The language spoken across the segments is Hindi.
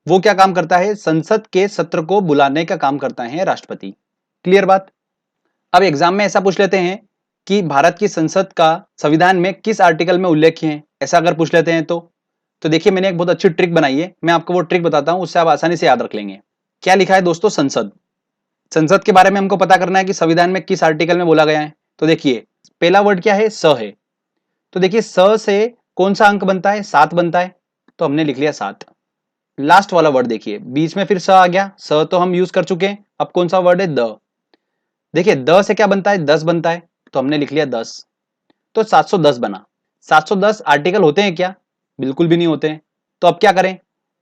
वो क्या काम करता है, संसद के सत्र को बुलाने का काम करता है राष्ट्रपति। क्लियर बात। अब एग्जाम में ऐसा पूछ लेते हैं कि भारत की संसद का संविधान में किस आर्टिकल में उल्लेख है, ऐसा अगर पूछ लेते हैं तो देखिए मैंने एक बहुत अच्छी ट्रिक बनाई है, मैं आपको वो ट्रिक बताता हूं, उससे आप आसानी से याद रख लेंगे। क्या लिखा है दोस्तों, संसद। संसद के बारे में हमको पता करना है कि संविधान में किस आर्टिकल में बोला गया है। तो देखिए पहला वर्ड क्या है, स है। तो देखिए स से कौन सा अंक बनता है, 7 बनता है, तो हमने लिख लिया 7। लास्ट वाला वर्ड देखिए, बीच में फिर स आ गया, स तो हम यूज कर चुके हैं, अब कौन सा वर्ड है, द। देखिए द से क्या बनता है, 10 बनता है, तो हमने लिख लिया 10। तो 710 बना। 710 आर्टिकल होते हैं क्या, बिल्कुल भी नहीं होते हैं। तो अब क्या करें,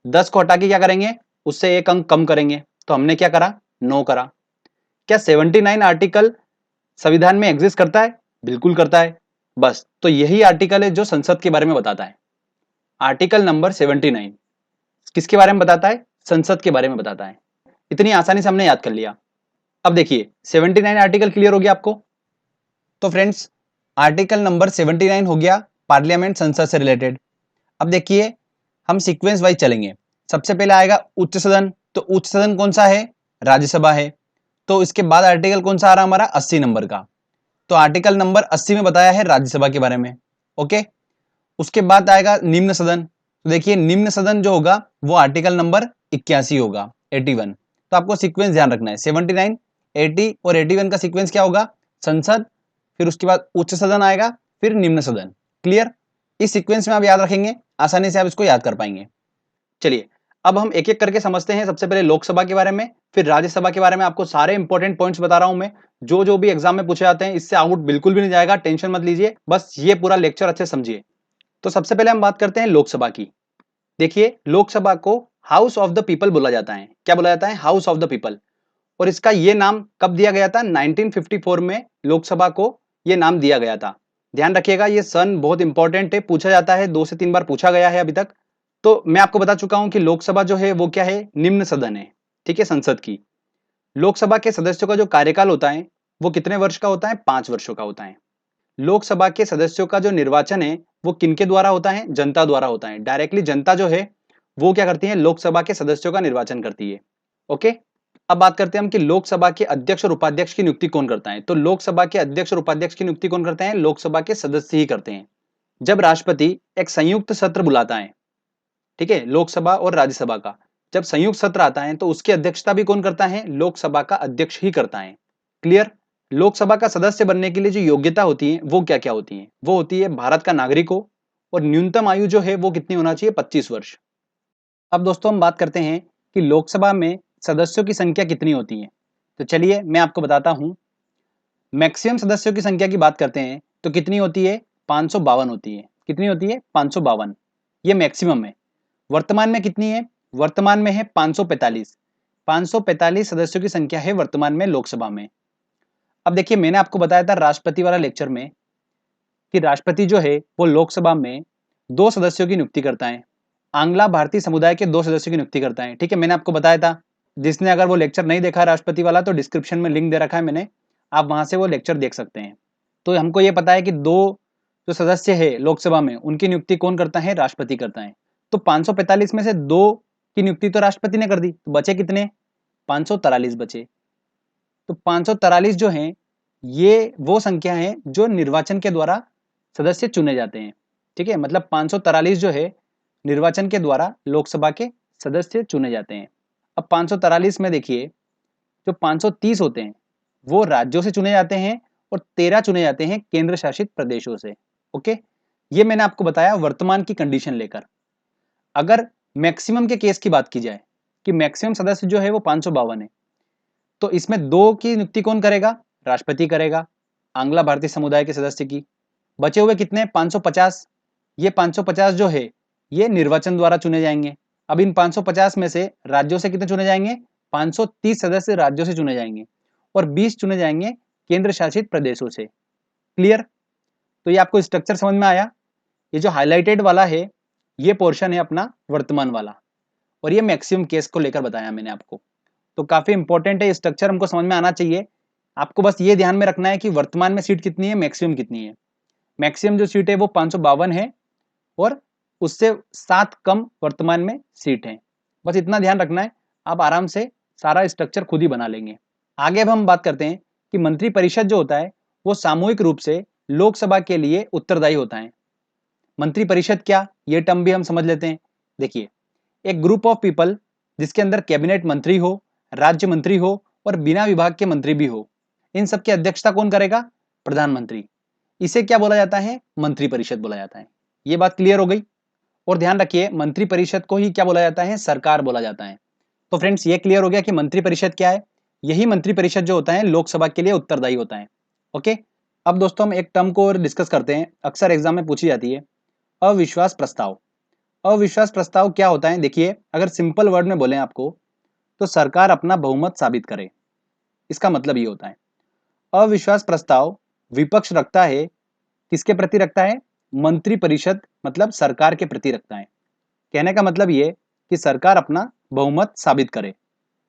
10 को हटा के क्या करेंगे, उससे एक अंक कम करेंगे, तो हमने क्या करा, 9 करा। क्या 79 आर्टिकल संविधान में एग्जिस्ट करता है, बिल्कुल करता है। बस तो यही आर्टिकल है जो संसद के बारे में बताता है। आर्टिकल नंबर 79 किसके बारे में बताता है, संसद के बारे में बताता है। इतनी आसानी से हमने याद कर लिया। अब देखिए 79 आर्टिकल क्लियर हो गया आपको। तो फ्रेंड्स आर्टिकल नंबर 79 हो गया पार्लियामेंट, संसद से रिलेटेड। अब देखिए हम सीक्वेंस वाइज चलेंगे। सबसे पहले आएगा उच्च सदन, तो उच्च सदन कौन सा है, राज्यसभा है। तो इसके बाद आर्टिकल कौन सा आ रहा हमारा, 80 नंबर का। तो आर्टिकल नंबर 80 में बताया है राज्यसभा के बारे में। ओके, उसके बाद आएगा निम्न सदन। तो देखिए निम्न सदन जो होगा वो आर्टिकल नंबर 81 होगा, 81। तो आपको सीक्वेंस ध्यान रखना है, 79, 80 और 81 का सीक्वेंस क्या होगा, संसद, फिर उसके बाद उच्च सदन आएगा, फिर निम्न सदन। क्लियर, इस सीक्वेंस में आप याद रखेंगे, आसानी से आप इसको याद कर पाएंगे। चलिए अब हम एक एक करके समझते हैं। सबसे पहले लोकसभा के बारे में, फिर राज्यसभा के बारे में। आपको सारे इंपॉर्टेंट पॉइंट्स बता रहा हूं मैं, जो जो भी एग्जाम में पूछे जाते हैं, इससे आउट बिल्कुल भी नहीं जाएगा, टेंशन मत लीजिए, बस ये पूरा लेक्चर अच्छे समझिए। तो सबसे पहले हम बात करते हैं लोकसभा की। देखिए लोकसभा को हाउस ऑफ द पीपल बोला जाता है। क्या बोला जाता है, हाउस ऑफ द पीपल। और इसका ये नाम कब दिया गया था, 1954 में लोकसभा को ये नाम दिया गया था। ध्यान रखिएगा ये सन बहुत इंपॉर्टेंट है, पूछा जाता है, 2 से 3 बार पूछा गया है अभी तक। तो मैं आपको बता चुका हूं कि लोकसभा जो है वो क्या है, निम्न सदन है, ठीक है, संसद की। लोकसभा के सदस्यों का जो कार्यकाल होता है वो कितने वर्ष का होता है, 5 वर्षों का होता है। लोकसभा के सदस्यों का जो निर्वाचन है वो किनके द्वारा होता है, जनता द्वारा होता है। डायरेक्टली जनता जो है वो क्या करती है, लोकसभा के सदस्यों का निर्वाचन करती है। ओके, अब बात करते हैं हम कि लोकसभा के अध्यक्ष और उपाध्यक्ष की नियुक्ति कौन करता है। तो लोकसभा के अध्यक्ष और उपाध्यक्ष की नियुक्ति कौन करते हैं, लोकसभा के सदस्य ही करते हैं। जब राष्ट्रपति एक संयुक्त सत्र बुलाता है, ठीक है, लोकसभा और राज्यसभा का, जब संयुक्त सत्र आता है तो उसकी अध्यक्षता भी कौन करता है, लोकसभा का अध्यक्ष ही करता है। क्लियर। लोकसभा का सदस्य बनने के लिए जो योग्यता होती है वो क्या क्या होती है, वो होती है भारत का नागरिक हो, और न्यूनतम आयु जो है वो कितनी होना चाहिए, 25 वर्ष। अब दोस्तों हम बात करते हैं कि लोकसभा में सदस्यों की संख्या कितनी होती है। तो चलिए मैं आपको बताता हूं। मैक्सिमम सदस्यों की संख्या की बात करते हैं तो कितनी होती है, 552 होती है। कितनी होती है, 552, ये मैक्सिमम है। वर्तमान में कितनी है, वर्तमान में है 545। 545 सदस्यों की संख्या है वर्तमान में लोकसभा में। अब देखिए मैंने आपको बताया था राष्ट्रपति वाला लेक्चर में कि राष्ट्रपति जो है वो लोकसभा में 2 सदस्यों की नियुक्ति करता है, आंग्ला भारतीय समुदाय के 2 सदस्यों की नियुक्ति करता है। ठीक है, मैंने आपको बताया था। जिसने अगर वो लेक्चर नहीं देखा राष्ट्रपति वाला तो डिस्क्रिप्शन में लिंक दे रखा है मैंने, आप वहां से वो लेक्चर देख सकते हैं। तो हमको ये पता है कि 2 जो सदस्य है लोकसभा में उनकी नियुक्ति कौन करता है, राष्ट्रपति करता है। तो 545 में से 2 की नियुक्ति तो राष्ट्रपति ने कर दी, तो बचे कितने, 543 बचे। तो 543 जो है ये वो संख्या है जो निर्वाचन के द्वारा सदस्य चुने जाते हैं। ठीक है, मतलब 543 जो है निर्वाचन के द्वारा लोकसभा के सदस्य चुने जाते हैं। अब 543 में देखिए जो 530 होते हैं वो राज्यों से चुने जाते हैं और 13 चुने जाते हैं केंद्र शासित प्रदेशों से। ओके, ये मैंने आपको बताया वर्तमान की कंडीशन लेकर। अगर मैक्सिमम के केस की बात की जाए कि मैक्सिमम सदस्य जो है वो 552 है, तो इसमें 2 की नियुक्ति कौन करेगा, राष्ट्रपति करेगा, आंग्ला भारतीय समुदाय के सदस्य की। बचे हुए कितने, 550। ये 550 जो है ये निर्वाचन द्वारा चुने जाएंगे। अब इन 550 में से राज्यों से कितने चुने जाएंगे, 530 सदस्य राज्यों से चुने जाएंगे और 20 चुने जाएंगे केंद्र शासित प्रदेशों से। क्लियर। तो ये आपको स्ट्रक्चर समझ में आया। ये जो हाईलाइटेड वाला है ये पोर्शन है अपना वर्तमान वाला, और ये मैक्सिमम केस को लेकर बताया मैंने आपको। तो काफी इंपॉर्टेंट है, स्ट्रक्चर हमको समझ में आना चाहिए। आपको बस ये ध्यान में रखना है कि वर्तमान में सीट कितनी है, मैक्सिमम कितनी है। मैक्सिमम जो सीट है वो 552 है और उससे 7 कम वर्तमान में सीट है। बस इतना ध्यान रखना है, आप आराम से सारा स्ट्रक्चर खुद ही बना लेंगे। आगे अब हम बात करते हैं कि मंत्री परिषद जो होता है वो सामूहिक रूप से लोकसभा के लिए उत्तरदायी होता है। मंत्री परिषद क्या, ये टर्म भी हम समझ लेते हैं। देखिए, एक ग्रुप ऑफ पीपल जिसके अंदर कैबिनेट मंत्री हो, राज्य मंत्री हो और बिना विभाग के मंत्री भी हो, इन सब की अध्यक्षता कौन करेगा? प्रधानमंत्री। इसे क्या बोला जाता है? मंत्री परिषद बोला जाता है। ये बात क्लियर हो गई। और ध्यान रखिए, मंत्री परिषद को ही क्या बोला जाता है? सरकार बोला जाता है। तो फ्रेंड्स, ये क्लियर हो गया कि मंत्री परिषद क्या है। यही मंत्री परिषद जो होता है लोकसभा के लिए उत्तरदायी होता है। ओके, अब दोस्तों हम एक टर्म को और डिस्कस करते हैं, अक्सर एग्जाम में पूछी जाती है, अविश्वास प्रस्ताव। अविश्वास प्रस्ताव क्या होता है? देखिए, अगर सिंपल वर्ड में बोले आपको, तो सरकार अपना बहुमत साबित करे, इसका मतलब ये होता है। अविश्वास प्रस्ताव विपक्ष रखता है, किसके प्रति रखता है? मंत्री परिषद मतलब सरकार के प्रति रखता है। कहने का मतलब ये कि सरकार अपना बहुमत साबित करे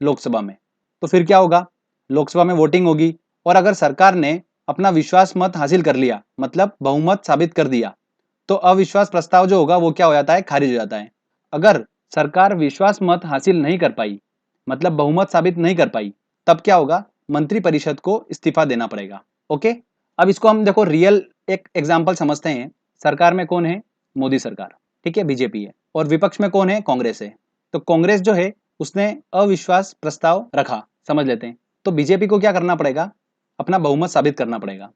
लोकसभा में। तो फिर क्या होगा? लोकसभा में वोटिंग होगी, और अगर सरकार ने अपना विश्वास मत हासिल कर लिया, मतलब बहुमत साबित कर दिया, तो अविश्वास प्रस्ताव जो होगा वो क्या हो जाता है? खारिज हो जाता है। अगर सरकार विश्वास मत हासिल नहीं कर पाई, मतलब बहुमत साबित नहीं कर पाई, तब क्या होगा? मंत्री परिषद को इस्तीफा देना पड़ेगा। ओके, अब इसको हम देखो रियल एक एग्जाम्पल समझते हैं। सरकार में कौन है? मोदी सरकार, ठीक है, बीजेपी है। और विपक्ष में कौन है? कांग्रेस है। तो कांग्रेस जो है उसने अविश्वास प्रस्ताव रखा, समझ लेते हैं। तो बीजेपी को क्या करना पड़ेगा? अपना बहुमत साबित करना पड़ेगा।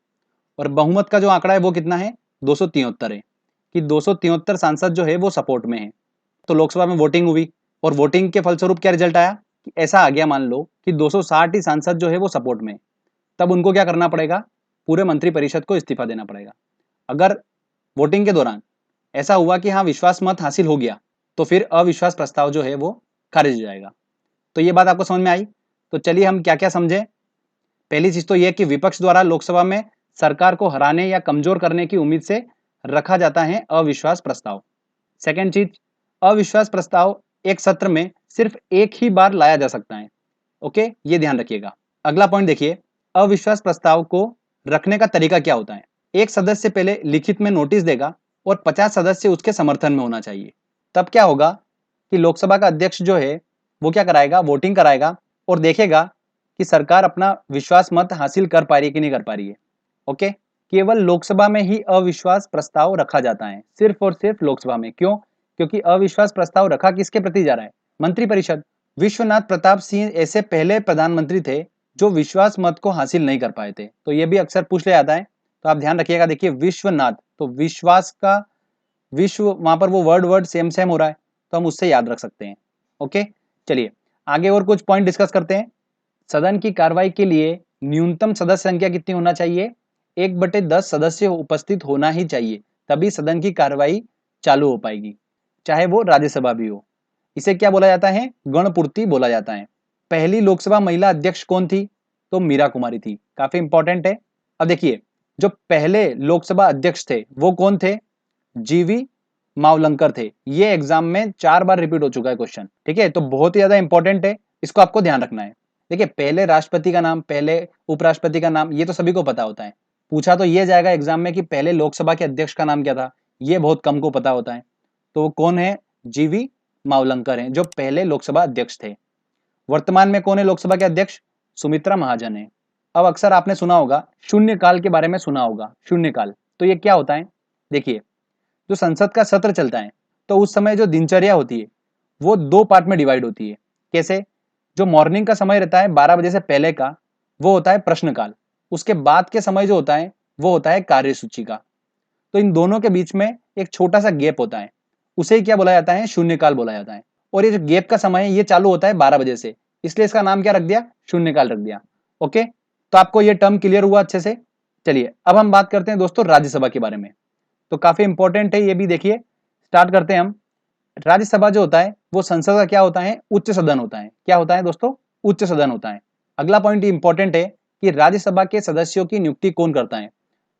और बहुमत का जो आंकड़ा है वो कितना है? 273 है, कि 273 सांसद जो है वो सपोर्ट में है। तो लोकसभा में वोटिंग हुई, और वोटिंग के फलस्वरूप क्या रिजल्ट आया कि ऐसा आ गया, मान लो कि 260 ही सांसद जो है वो सपोर्ट में। तब उनको क्या करना पड़ेगा? पूरे मंत्रिपरिषद को इस्तीफा देना पड़ेगा। अगर वोटिंग के दौरान ऐसा हुआ कि हाँ विश्वास मत हासिल हो गया, तो फिर अविश्वास प्रस्ताव जो है वो खारिज हो जाएगा। तो ये बात आपको समझ में आई? तो चलिए हम क्या क्या समझे। पहली चीज तो यह कि विपक्ष द्वारा लोकसभा में सरकार को हराने या कमजोर करने की उम्मीद से रखा जाता है अविश्वास प्रस्ताव। सेकेंड चीज, अविश्वास प्रस्ताव एक सत्र में सिर्फ एक ही बार लाया जा सकता है। ओके, ये ध्यान रखिएगा। अगला पॉइंट देखिए, अविश्वास प्रस्ताव को रखने का तरीका क्या होता है? एक सदस्य पहले लिखित में नोटिस देगा और 50 सदस्य उसके समर्थन में होना चाहिए। तब क्या होगा कि लोकसभा का अध्यक्ष जो है वो क्या कराएगा? वोटिंग कराएगा और देखेगा कि सरकार अपना विश्वास मत हासिल कर पा रही है कि नहीं कर पा रही है। ओके, केवल लोकसभा में ही अविश्वास प्रस्ताव रखा जाता है, सिर्फ और सिर्फ लोकसभा में। क्यों? क्योंकि अविश्वास प्रस्ताव रखा किसके प्रति जा रहा है? मंत्रिपरिषद। विश्वनाथ प्रताप सिंह ऐसे पहले प्रधानमंत्री थे जो विश्वास मत को हासिल नहीं कर पाए थे। तो ये भी अक्सर पूछ लिया जाता है, तो आप ध्यान रखिएगा। देखिए, विश्वनाथ, तो विश्वास का विश्व, वहां पर वो वर्ड सेम सेम हो रहा है, तो हम उससे याद रख सकते हैं। ओके, चलिए आगे और कुछ पॉइंट डिस्कस करते हैं। सदन की कार्रवाई के लिए न्यूनतम सदस्य संख्या कितनी होना चाहिए? 1/10 सदस्य उपस्थित होना ही चाहिए, तभी सदन की कार्रवाई चालू हो पाएगी, चाहे वो राज्यसभा भी हो। इसे क्या बोला जाता है? गणपूर्ति बोला जाता है। पहली लोकसभा महिला अध्यक्ष कौन थी? तो मीरा कुमारी थी। काफी इंपॉर्टेंट है। अब देखिए, जो पहले लोकसभा अध्यक्ष थे वो कौन थे? जीवी मावलंकर थे। ये एग्जाम में 4 बार रिपीट हो चुका है क्वेश्चन, ठीक है, तो बहुत ही ज्यादा इंपॉर्टेंट है, इसको आपको ध्यान रखना है। देखिए, पहले राष्ट्रपति का नाम, पहले उपराष्ट्रपति का नाम, ये तो सभी को पता होता है। पूछा तो ये जाएगा एग्जाम में कि पहले लोकसभा के अध्यक्ष का नाम क्या था, ये बहुत कम को पता होता है। तो वो कौन है? जीवी मावलंकर हैं, जो पहले लोकसभा अध्यक्ष थे। वर्तमान में कौन है लोकसभा के अध्यक्ष? सुमित्रा महाजन है। अब अक्सर आपने सुना होगा, शून्यकाल के बारे में सुना होगा। शून्यकाल, तो ये क्या होता है? देखिए, जो संसद का सत्र चलता है, तो उस समय जो दिनचर्या होती है वो 2 पार्ट में डिवाइड होती है। कैसे? जो मॉर्निंग का समय रहता है 12 बजे से पहले का, वो होता है प्रश्नकाल। उसके बाद के समय जो होता है वो होता है कार्यसूची का। तो इन दोनों के बीच में एक छोटा सा गैप होता है, उसे ही क्या बोला जाता है? शून्यकाल बोला जाता है। और ये जो गैप का समय है ये चालू होता है 12 बजे से, इसलिए इसका नाम क्या रख दिया? शून्यकाल रख दिया। ओके, तो आपको ये टर्म क्लियर हुआ अच्छे से? चलिए अब हम बात करते हैं दोस्तों राज्यसभा के बारे में। तो काफी इंपॉर्टेंट है ये भी। देखिए, स्टार्ट करते हैं हम। राज्यसभा जो होता है वो संसद का क्या होता है? उच्च सदन होता है। क्या होता है दोस्तों? उच्च सदन होता है। अगला पॉइंट इंपॉर्टेंट है कि राज्यसभा के सदस्यों की नियुक्ति कौन करता है?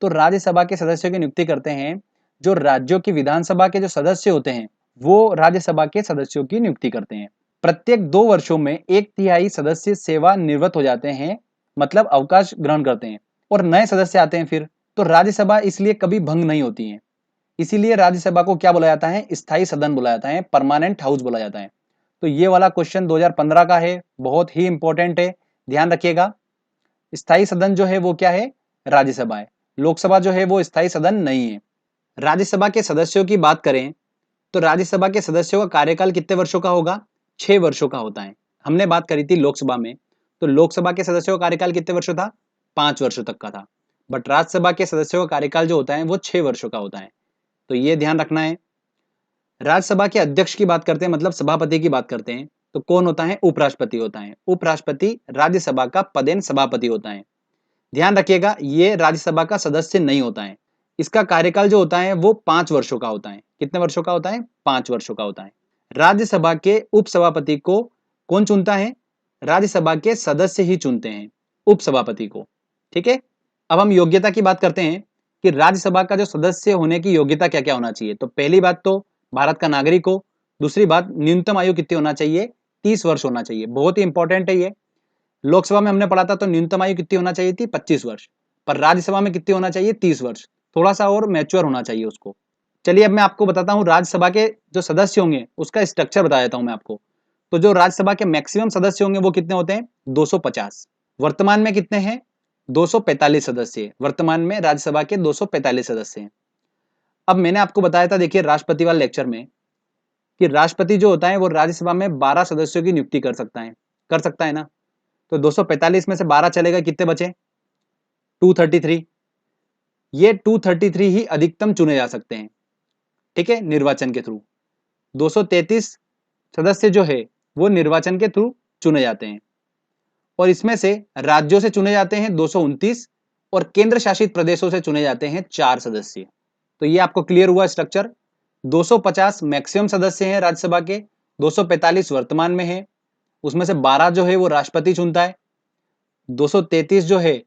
तो राज्यसभा के सदस्यों की नियुक्ति करते हैं जो राज्यों की विधानसभा के जो सदस्य होते हैं, वो राज्यसभा के सदस्यों की नियुक्ति करते हैं। प्रत्येक 2 वर्षों में 1/3 सदस्य सेवा निवृत्त हो जाते हैं, मतलब अवकाश ग्रहण करते हैं, और नए सदस्य आते हैं फिर। तो राज्यसभा इसलिए कभी भंग नहीं होती है। इसीलिए राज्यसभा को क्या बोला जाता है? स्थायी सदन बोला जाता है, परमानेंट हाउस बोला जाता है। तो ये वाला क्वेश्चन 2015 का है, बहुत ही इंपॉर्टेंट है, ध्यान रखिएगा। स्थायी सदन जो है वो क्या है? राज्यसभा है। लोकसभा जो है वो स्थायी सदन नहीं है। राज्यसभा के सदस्यों की बात करें तो राज्यसभा के सदस्यों का कार्यकाल कितने वर्षों का होगा? 6 वर्षों का होता है। हमने बात करी थी लोकसभा में, तो लोकसभा के सदस्यों का कार्यकाल कितने वर्षों था? 5 वर्षों तक का था। बट राज्यसभा के सदस्यों का कार्यकाल जो होता है वो 6 वर्षों का होता है, तो ये ध्यान रखना है। राज्यसभा के अध्यक्ष की बात करते हैं, मतलब सभापति की बात करते हैं, तो कौन होता है? उपराष्ट्रपति होता है। उपराष्ट्रपति राज्यसभा का पदेन सभापति होता है। ध्यान रखिएगा, ये राज्यसभा का सदस्य नहीं होता है। इसका कार्यकाल जो होता है वो 5 वर्षों का होता है। कितने वर्षों का होता है? 5 वर्षों का होता है। राज्यसभा के उपसभापति को कौन चुनता है? राज्यसभा के सदस्य ही चुनते हैं उपसभापति को। ठीक है, अब हम योग्यता की बात करते हैं कि राज्यसभा का जो सदस्य होने की योग्यता क्या क्या होना चाहिए। तो पहली बात तो भारत का नागरिक हो। दूसरी बात, न्यूनतम आयु कितनी होना चाहिए? 30 वर्ष होना चाहिए। बहुत ही इंपॉर्टेंट है ये। लोकसभा में हमने पढ़ा था तो न्यूनतम आयु कितनी होना चाहिए थी? 25 वर्ष। पर राज्यसभा में कितनी होना चाहिए? 30 वर्ष। थोड़ा सा और मैच्योर होना चाहिए उसको। चलिए अब मैं आपको बताता हूँ राज्यसभा के जो सदस्य होंगे उसका स्ट्रक्चर बता देता हूँ मैं आपको। तो जो राज्यसभा के मैक्सिमम सदस्य होंगे वो कितने होते हैं? 250। वर्तमान में कितने हैं? 245 सदस्य। वर्तमान में राज्यसभा के 245 सदस्य हैं। अब मैंने आपको बताया था, देखिए राष्ट्रपति वाले लेक्चर में, कि राष्ट्रपति जो होता है वो राज्यसभा में 12 सदस्यों की नियुक्ति कर सकता है ना। तो 245 में से 12 चलेगा, कितने बचे? 233। ये 233 ही अधिकतम चुने जा सकते हैं, ठीक है, निर्वाचन के थ्रू। 233 सदस्य जो है वो निर्वाचन के थ्रू चुने जाते हैं, और इसमें से राज्यों से चुने जाते हैं 229 और केंद्र शासित प्रदेशों से चुने जाते हैं 4 सदस्य। तो ये आपको क्लियर हुआ स्ट्रक्चर। 250 मैक्सिमम सदस्य हैं राज्यसभा के, 245 वर्तमान में है, उसमें से 12 जो है वो राष्ट्रपति चुनता है, 233 जो है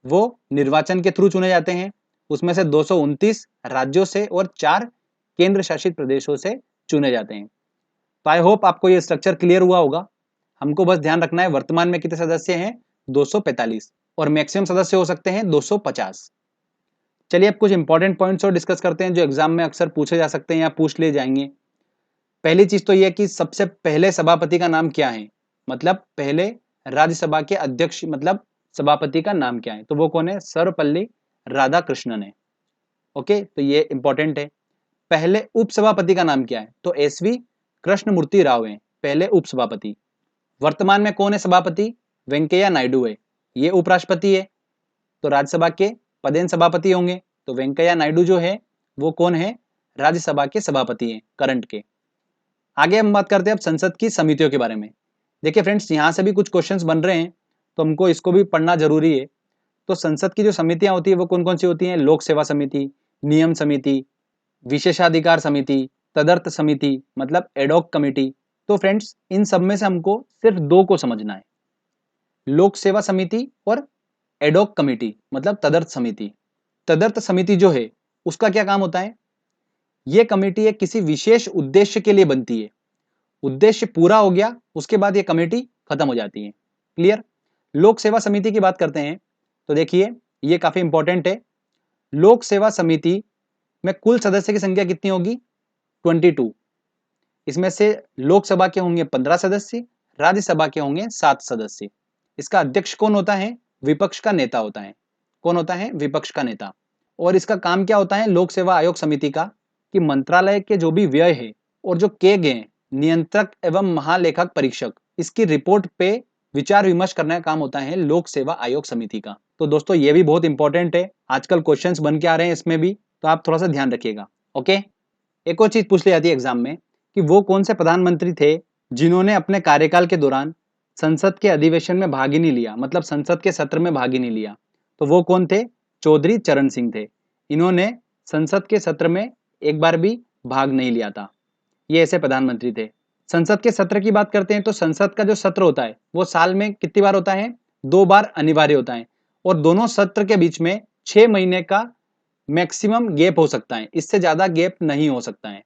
वो निर्वाचन के थ्रू चुने जाते हैं, उसमें से 229 राज्यों से और 4 केंद्र शासित प्रदेशों से चुने जाते हैं। तो आई होप आपको ये स्ट्रक्चर क्लियर हुआ होगा। हमको बस ध्यान रखना है वर्तमान में कितने सदस्य हैं? 245, और मैक्सिमम सदस्य हो सकते हैं 250। चलिए अब कुछ इंपॉर्टेंट पॉइंट्स और डिस्कस करते हैं जो एग्जाम में अक्सर पूछे जा सकते हैं या पूछ लिए जाएंगे। पहली चीज तो यह कि सबसे पहले सभापति का नाम क्या है, मतलब पहले राज्यसभा के अध्यक्ष मतलब सभापति का नाम क्या है? तो वो कौन है? सर्वपल्ली राधाकृष्णन है। ओके, तो ये इंपॉर्टेंट है। पहले उपसभापति का नाम क्या है? तो एसवी कृष्णमूर्ति राव है पहले उपसभापति। वर्तमान में कौन है सभापति? वेंकैया नायडू है, ये उपराष्ट्रपति है। तो राज्यसभा के पदेन सभापति होंगे, तो वेंकैया नायडू जो है वो कौन है? राज्यसभा के सभापति हैं करंट के। आगे हम बात करते हैं अब संसद की समितियों के बारे में। देखिए फ्रेंड्स, यहाँ से भी कुछ क्वेश्चंस बन रहे हैं तो हमको इसको भी पढ़ना जरूरी है। तो संसद की जो समितियां होती है वो कौन कौन सी होती हैं? लोक सेवा समिति, नियम समिति, विशेषाधिकार समिति, तदर्थ समिति मतलब एडॉक कमेटी। तो फ्रेंड्स, इन सब में से हमको सिर्फ 2 को समझना है, लोक सेवा समिति और एडॉक कमेटी मतलब तदर्थ समिति। तदर्थ समिति जो है उसका क्या काम होता है? ये कमेटी एक किसी विशेष उद्देश्य के लिए बनती है, उद्देश्य पूरा हो गया उसके बाद ये कमेटी खत्म हो जाती है। क्लियर? लोक सेवा समिति की बात करते हैं तो देखिए ये काफी इंपॉर्टेंट है। लोक सेवा समिति में कुल सदस्य की संख्या कितनी होगी? 22। इसमें से लोकसभा के होंगे 15 सदस्य, राज्यसभा के होंगे 7 सदस्य। इसका अध्यक्ष कौन होता है? विपक्ष का नेता होता है। कौन होता है? विपक्ष का नेता। और इसका काम क्या होता है लोक सेवा आयोग समिति का? कि मंत्रालय के जो भी व्यय है और जो किए गए नियंत्रक एवं महालेखक परीक्षक, इसकी रिपोर्ट पे विचार विमर्श करने का काम होता है लोक सेवा आयोग समिति का। तो दोस्तों ये भी बहुत इंपॉर्टेंट है, आजकल क्वेश्चंस बन के आ रहे हैं इसमें भी, तो आप थोड़ा सा ध्यान रखिएगा। ओके, एक और चीज पूछ ली जाती है एग्जाम में कि वो कौन से प्रधानमंत्री थे जिन्होंने अपने कार्यकाल के दौरान संसद के अधिवेशन में भाग ही नहीं लिया, मतलब संसद के सत्र में भाग ही नहीं लिया। तो वो कौन थे? चौधरी चरण सिंह थे। इन्होंने संसद के सत्र में एक बार भी भाग नहीं लिया था। ये ऐसे प्रधानमंत्री थे। संसद के सत्र की बात करते हैं तो संसद का जो सत्र होता है वो साल में कितनी बार होता है? 2 बार अनिवार्य होता है, और दोनों सत्र के बीच में 6 महीने का मैक्सिमम गैप हो सकता है, इससे ज्यादा गैप नहीं हो सकता है।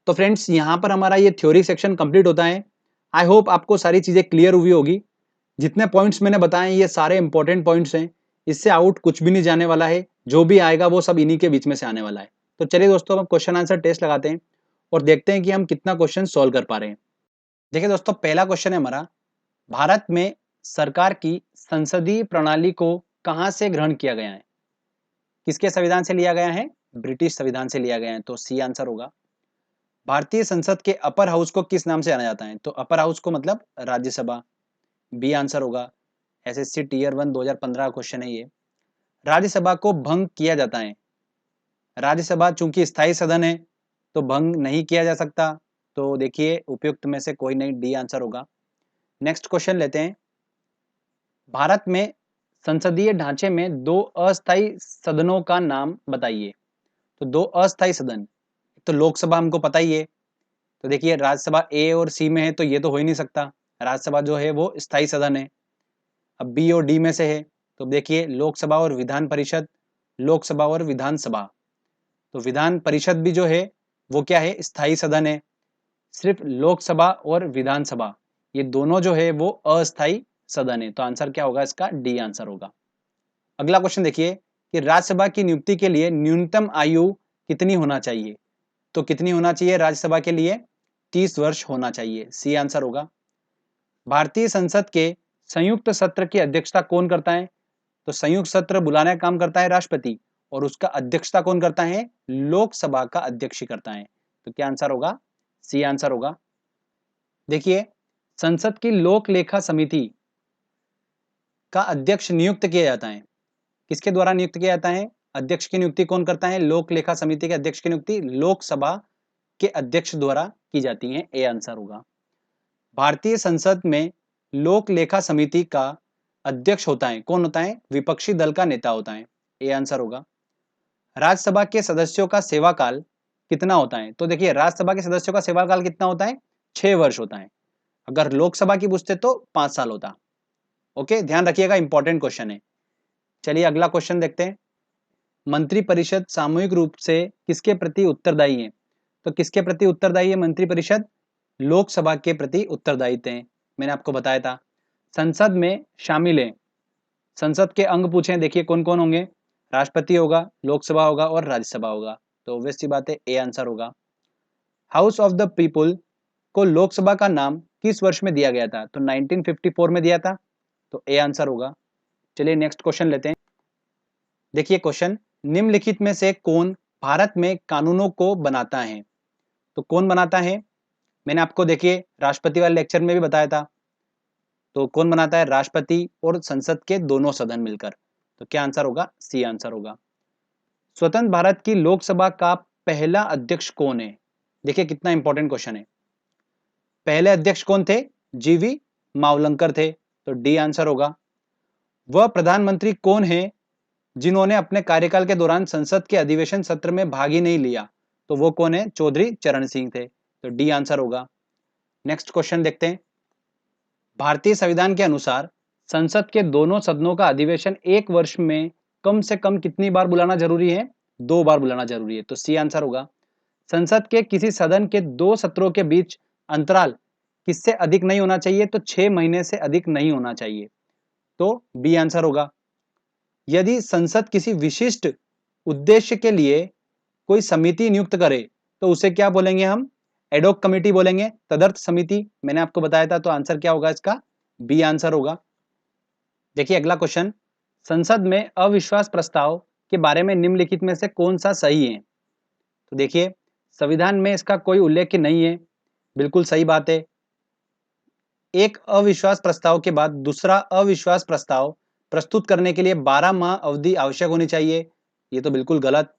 तो फ्रेंड्स, यहाँ पर हमारा ये थ्योरी सेक्शन कंप्लीट होता है। आई होप आपको सारी चीजें क्लियर हुई होगी। जितने पॉइंट्स मैंने बताए ये सारे इंपॉर्टेंट पॉइंट्स हैं, इससे आउट कुछ भी नहीं जाने वाला है, जो भी आएगा वो सब इन्हीं के बीच में से आने वाला है। तो चलिए दोस्तों, हम क्वेश्चन आंसर टेस्ट लगाते हैं और देखते हैं कि हम कितना क्वेश्चन सॉल्व कर पा रहे हैं। देखिए दोस्तों, पहला क्वेश्चन है हमारा, भारत में सरकार की संसदीय प्रणाली को कहां से ग्रहण किया गया है? किसके संविधान से लिया गया है? ब्रिटिश संविधान से लिया गया है, तो सी आंसर होगा। भारतीय संसद के अपर हाउस को किस नाम से जाना जाता है? तो अपर हाउस को मतलब राज्यसभा, बी आंसर होगा। एसएससी टीयर 1 2015 का क्वेश्चन है ये। राज्यसभा को भंग किया जाता है, राज्यसभा चूंकि स्थायी सदन है तो भंग नहीं किया जा सकता, तो देखिए उपयुक्त में से कोई नहीं, डी आंसर होगा। नेक्स्ट क्वेश्चन लेते हैं, भारत में संसदीय ढांचे में दो अस्थायी सदनों का नाम बताइए। तो दो अस्थायी सदन, तो लोकसभा हमको पता ही है, तो देखिए राज्यसभा ए और सी में है तो ये तो हो ही नहीं सकता, राज्यसभा जो है वो स्थायी सदन है। अब बी और डी में से है, तो देखिए लोकसभा और विधान परिषद, लोकसभा और विधानसभा, तो विधान परिषद भी जो है वो क्या है? स्थायी सदन है। सिर्फ लोकसभा और विधानसभा ये दोनों जो है वो अस्थायी सदन है, तो आंसर क्या होगा इसका? डी आंसर होगा। अगला क्वेश्चन देखिए कि राज्यसभा की नियुक्ति के लिए न्यूनतम आयु कितनी होना चाहिए? तो कितनी होना चाहिए राज्यसभा के लिए? 30 वर्ष होना चाहिए, सी आंसर होगा। भारतीय संसद के संयुक्त सत्र की अध्यक्षता कौन करता है? तो संयुक्त सत्र बुलाने का काम करता है राष्ट्रपति, और उसका अध्यक्षता कौन करता है? लोकसभा का अध्यक्ष करता है, तो क्या आंसर होगा? सी आंसर होगा। देखिए, संसद की लोक लेखा समिति का अध्यक्ष नियुक्त किया जाता है, किसके द्वारा नियुक्त किया जाता है? अध्यक्ष की नियुक्ति कौन करता है? लोक लेखा समिति के अध्यक्ष की नियुक्ति लोकसभा के अध्यक्ष द्वारा की जाती है, ए आंसर होगा। भारतीय संसद में लोक लेखा समिति का अध्यक्ष होता है, कौन होता है? विपक्षी दल का नेता होता है, ए आंसर होगा। राज्यसभा के सदस्यों का सेवा काल कितना होता है? तो देखिए राज्यसभा के सदस्यों का सेवा काल कितना होता है? 6 वर्ष होता है। अगर लोकसभा की पूछते तो 5 साल होता। ओके, ध्यान रखिएगा, इंपॉर्टेंट क्वेश्चन है। चलिए अगला क्वेश्चन देखते हैं, मंत्रिपरिषद सामूहिक रूप से किसके प्रति उत्तरदायी है? तो किसके प्रति उत्तरदायी है मंत्रिपरिषद? लोकसभा के प्रति उत्तरदायित्व है, मैंने आपको बताया था। संसद में शामिल है, संसद के अंग पूछे, देखिए कौन कौन होंगे? राष्ट्रपति होगा, लोकसभा होगा और राज्यसभा होगा, तो ऑब्वियस सी बात है, ए आंसर होगा। हाउस ऑफ द पीपुल को लोकसभा का नाम किस वर्ष में दिया गया था? तो 1954 में दिया था, तो ए आंसर होगा। चलिए नेक्स्ट क्वेश्चन लेते हैं। देखिए क्वेश्चन, निम्नलिखित में से कौन भारत में कानूनों को बनाता है? तो कौन बनाता है? मैंने आपको देखिए राष्ट्रपति वाले लेक्चर में भी बताया था, तो कौन बनाता है? राष्ट्रपति और संसद के दोनों सदन मिलकर, तो क्या आंसर होगा? सी आंसर होगा। स्वतंत्र भारत की लोकसभा का पहला अध्यक्ष कौन है? देखिए कितना इंपॉर्टेंट क्वेश्चन है। पहले अध्यक्ष कौन थे? जीवी मावलंकर थे, तो डी आंसर होगा। वह प्रधानमंत्री कौन है जिन्होंने अपने कार्यकाल के दौरान संसद के अधिवेशन सत्र में भाग ही नहीं लिया? तो वो कौन है? चौधरी चरण सिंह थे, तो डी आंसर होगा। नेक्स्ट क्वेश्चन देखते हैं, भारतीय संविधान के अनुसार संसद के दोनों सदनों का अधिवेशन एक वर्ष में कम से कम कितनी बार बुलाना जरूरी है? 2 बार बुलाना जरूरी है, तो सी आंसर होगा। संसद के किसी सदन के 2 सत्रों के बीच अंतराल किससे अधिक नहीं होना चाहिए? तो 6 महीने से अधिक नहीं होना चाहिए, तो बी आंसर होगा। यदि संसद किसी विशिष्ट उद्देश्य के लिए कोई समिति नियुक्त करे तो उसे क्या बोलेंगे हम? एडॉक कमेटी बोलेंगे, तदर्थ समिति, मैंने आपको बताया था, तो आंसर क्या होगा इसका? बी आंसर होगा। देखिए अगला क्वेश्चन, संसद में अविश्वास प्रस्ताव के बारे में निम्नलिखित में से कौन सा सही है? तो देखिए संविधान में इसका कोई उल्लेख नहीं है, बिल्कुल सही बात है। एक अविश्वास प्रस्ताव के बाद दूसरा अविश्वास प्रस्ताव प्रस्तुत करने के लिए 12 माह अवधि आवश्यक होनी चाहिए, ये तो बिल्कुल गलत।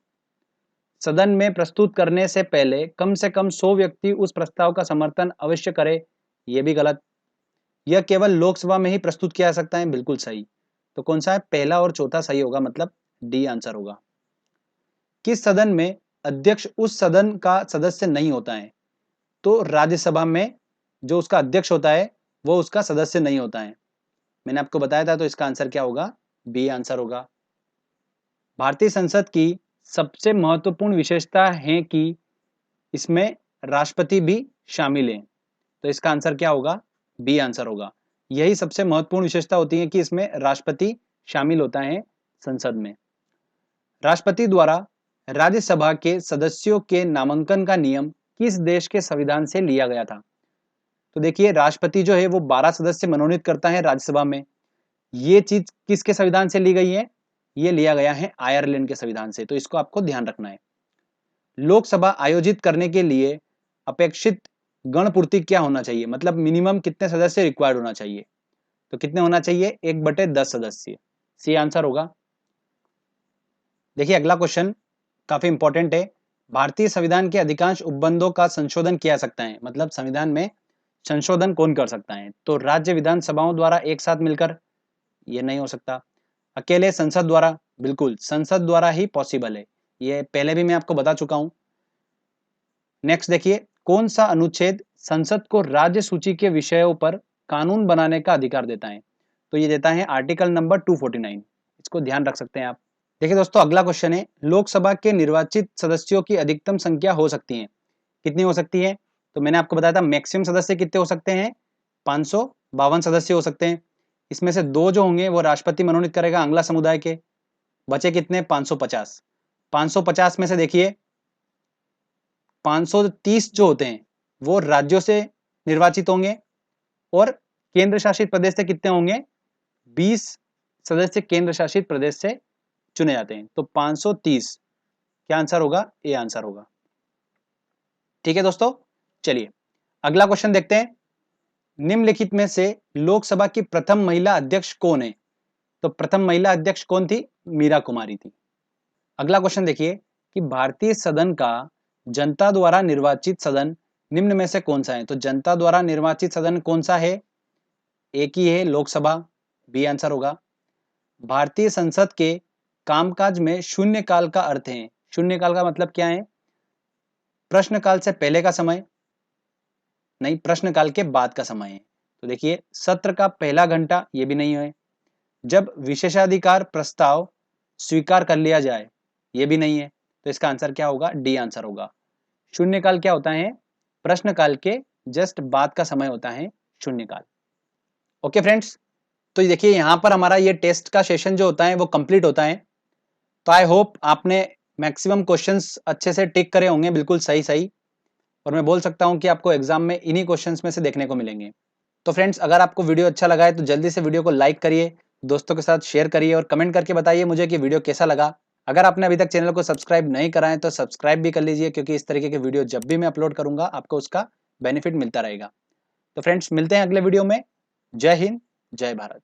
सदन में प्रस्तुत करने से पहले कम से कम 100 व्यक्ति उस प्रस्ताव का समर्थन अवश्य करें, यह भी गलत। यह केवल लोकसभा में ही प्रस्तुत किया जा सकता है, बिल्कुल सही। तो कौन सा है? पहला और चौथा सही होगा, मतलब डी आंसर होगा। किस सदन में अध्यक्ष उस सदन का सदस्य नहीं होता है? तो राज्यसभा में जो उसका अध्यक्ष होता है वो उसका सदस्य नहीं होता है, मैंने आपको बताया था, तो इसका आंसर क्या होगा? बी आंसर होगा। भारतीय संसद की सबसे महत्वपूर्ण विशेषता है कि इसमें राष्ट्रपति भी शामिल है, तो इसका आंसर क्या होगा? बी आंसर होगा। यही सबसे महत्वपूर्ण विशेषता होती है कि इसमें राष्ट्रपति शामिल होता है संसद में। राष्ट्रपति द्वारा राज्यसभा के सदस्यों के नामांकन का नियम किस देश के संविधान से लिया गया था? तो देखिए राष्ट्रपति जो है वो 12 सदस्य मनोनीत करता है राज्यसभा में। ये चीज किसके संविधान से ली गई है? ये लिया गया है आयरलैंड के संविधान से, तो इसको आपको ध्यान रखना है। लोकसभा आयोजित करने के लिए अपेक्षित गणपूर्ति क्या होना चाहिए, मतलब मिनिमम कितने सदस्य रिक्वायर्ड होना चाहिए? तो कितने होना चाहिए? 1/10 सदस्य। सी आंसर होगा। देखिए अगला क्वेश्चन काफी इंपॉर्टेंट है। भारतीय संविधान के अधिकांश उपबंधों का संशोधन किया सकता है, मतलब संविधान में संशोधन कौन कर सकता है? तो राज्य विधानसभाओं द्वारा एक साथ मिलकर? ये नहीं हो सकता। अकेले संसद द्वारा? बिल्कुल संसद द्वारा ही पॉसिबल है, ये पहले भी मैं आपको बता चुका हूं। नेक्स्ट देखिए, कौन सा अनुच्छेद संसद को राज्य सूची के विषयों पर कानून बनाने का अधिकार देता है? तो ये देता है आर्टिकल नंबर 249। इसको ध्यान रख सकते हैं आप। देखिए दोस्तों अगला क्वेश्चन है, लोकसभा के निर्वाचित सदस्यों की अधिकतम संख्या हो सकती है, कितनी हो सकती है? तो मैंने आपको बताया था मैक्सिमम सदस्य कितने हो सकते हैं? 552 सदस्य हो सकते हैं। इसमें से 2 जो होंगे वो राष्ट्रपति मनोनीत करेगा आंग्ला समुदाय के। बचे कितने? 550। 550 में से देखिए 530 जो होते हैं वो राज्यों से निर्वाचित होंगे और केंद्र शासित प्रदेश से कितने होंगे? 20 सदस्य केंद्र शासित प्रदेश से चुने जाते हैं। तो 530 क्या आंसर होगा? ए आंसर होगा। ठीक है दोस्तों, चलिए अगला क्वेश्चन देखते हैं। निम्नलिखित में से लोकसभा की प्रथम महिला अध्यक्ष कौन है? तो प्रथम महिला अध्यक्ष कौन थी? मीरा कुमारी थी। अगला क्वेश्चन देखिए कि भारतीय सदन का जनता द्वारा निर्वाचित सदन निम्न में से कौन सा है? तो जनता द्वारा निर्वाचित सदन कौन सा है? एक ही है, लोकसभा। बी आंसर होगा। भारतीय संसद के कामकाज में शून्यकाल का अर्थ है? शून्यकाल का मतलब क्या है? प्रश्नकाल से पहले का समय नहीं, प्रश्नकाल के बाद का समय है। तो देखिए सत्र का पहला घंटा, ये भी नहीं है। जब विशेषाधिकार प्रस्ताव स्वीकार कर लिया जाए, ये भी नहीं है। तो इसका आंसर क्या होगा? डी आंसर होगा। शून्यकाल क्या होता है? प्रश्नकाल के जस्ट बाद का समय होता है शून्यकाल। ओके फ्रेंड्स, तो देखिए यहाँ पर हमारा ये टेस्ट का सेशन जो होता है वो कंप्लीट होता है। तो आई होप आपने मैक्सिमम क्वेश्चंस अच्छे से टिक करे होंगे, बिल्कुल सही सही। और मैं बोल सकता हूँ कि आपको एग्जाम में इन्हीं क्वेश्चंस में से देखने को मिलेंगे। तो फ्रेंड्स अगर आपको वीडियो अच्छा लगा है तो जल्दी से वीडियो को लाइक करिए, दोस्तों के साथ शेयर करिए और कमेंट करके बताइए मुझे कि वीडियो कैसा लगा। अगर आपने अभी तक चैनल को सब्सक्राइब नहीं करा है तो सब्सक्राइब भी कर लीजिए, क्योंकि इस तरीके के वीडियो जब भी मैं अपलोड करूंगा आपको उसका बेनिफिट मिलता रहेगा। तो फ्रेंड्स मिलते हैं अगले वीडियो में। जय हिंद, जय भारत।